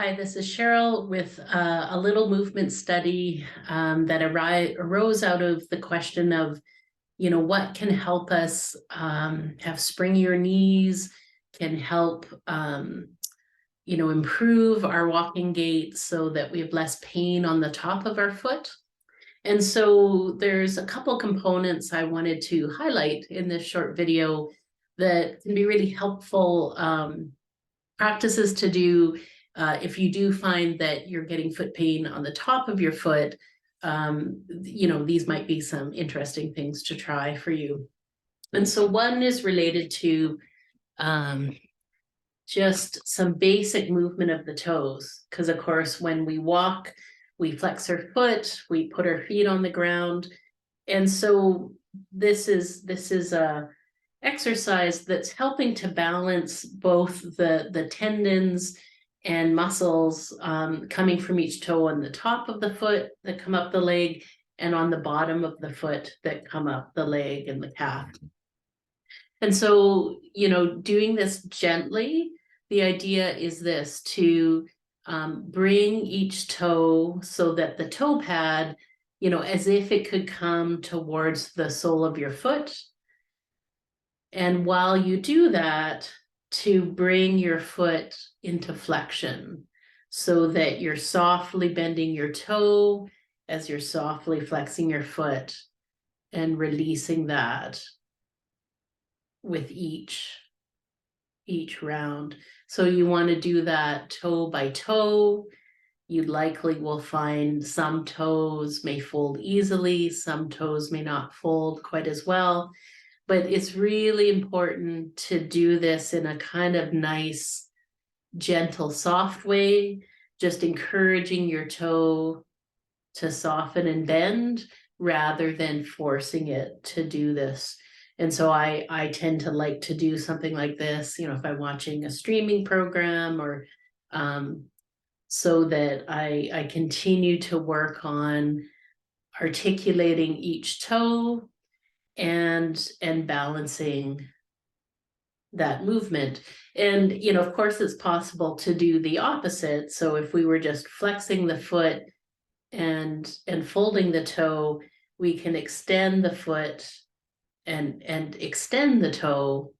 Hi, this is Cheryl with a little movement study that arose out of the question of, what can help us have springier knees, can help, improve our walking gait so that we have less pain on the top of our foot. And so there's a couple components I wanted to highlight in this short video that can be really helpful practices to do if you do find that you're getting foot pain on the top of your foot. These might be some interesting things to try for you. And so one is related to just some basic movement of the toes, because of course when we walk, we flex our foot, we put our feet on the ground. And so this is a exercise that's helping to balance both the tendons and muscles coming from each toe on the top of the foot that come up the leg and on the bottom of the foot that come up the leg and the calf. And so, doing this gently, the idea is this, to bring each toe so that the toe pad, as if it could come towards the sole of your foot. And while you do that, to bring your foot into flexion so that you're softly bending your toe as you're softly flexing your foot and releasing that with each round. So you want to do that toe by toe. You likely will find some toes may fold easily, some toes may not fold quite as well. But it's really important to do this in a kind of nice, gentle, soft way, just encouraging your toe to soften and bend rather than forcing it to do this. And so I tend to like to do something like this, if I'm watching a streaming program or so that I continue to work on articulating each toe and balancing that movement. And of course it's possible to do the opposite. So if we were just flexing the foot and folding the toe, we can extend the foot and extend the toe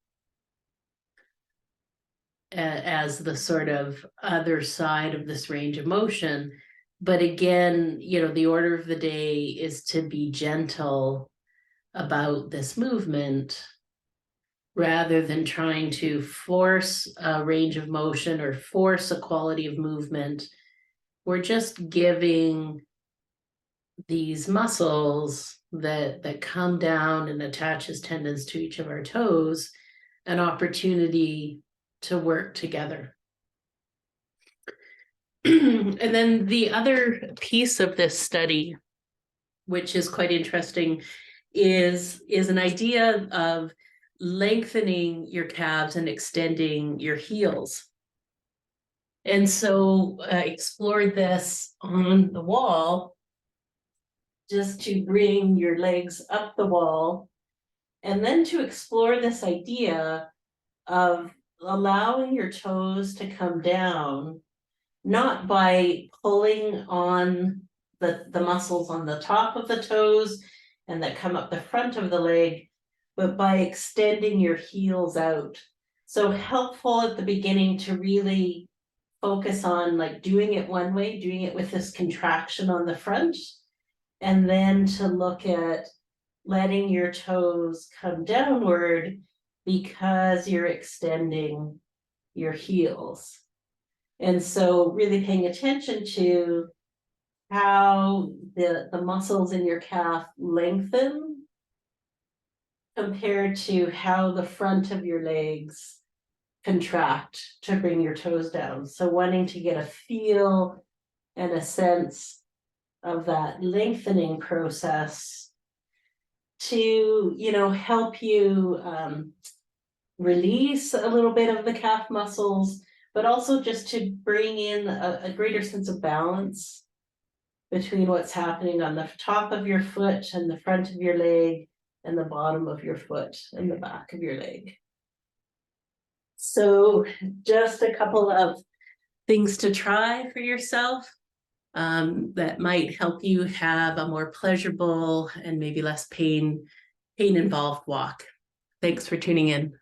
as the sort of other side of this range of motion. But again, the order of the day is to be gentle about this movement rather than trying to force a range of motion or force a quality of movement. We're just giving these muscles that come down and attach as tendons to each of our toes an opportunity to work together. And then the other piece of this study, which is quite interesting, is an idea of lengthening your calves and extending your heels. And so I explored this on the wall, just to bring your legs up the wall, and then to explore this idea of allowing your toes to come down, not by pulling on the muscles on the top of the toes and that come up the front of the leg, but by extending your heels out. So helpful at the beginning to really focus on like doing it one way, doing it with this contraction on the front, and then to look at letting your toes come downward because you're extending your heels. And so really paying attention to how the muscles in your calf lengthen compared to how the front of your legs contract to bring your toes down. So wanting to get a feel and a sense of that lengthening process to, help you release a little bit of the calf muscles, but also just to bring in a greater sense of balance between what's happening on the top of your foot and the front of your leg and the bottom of your foot and the back of your leg. So just a couple of things to try for yourself that might help you have a more pleasurable and maybe less pain involved walk. Thanks for tuning in.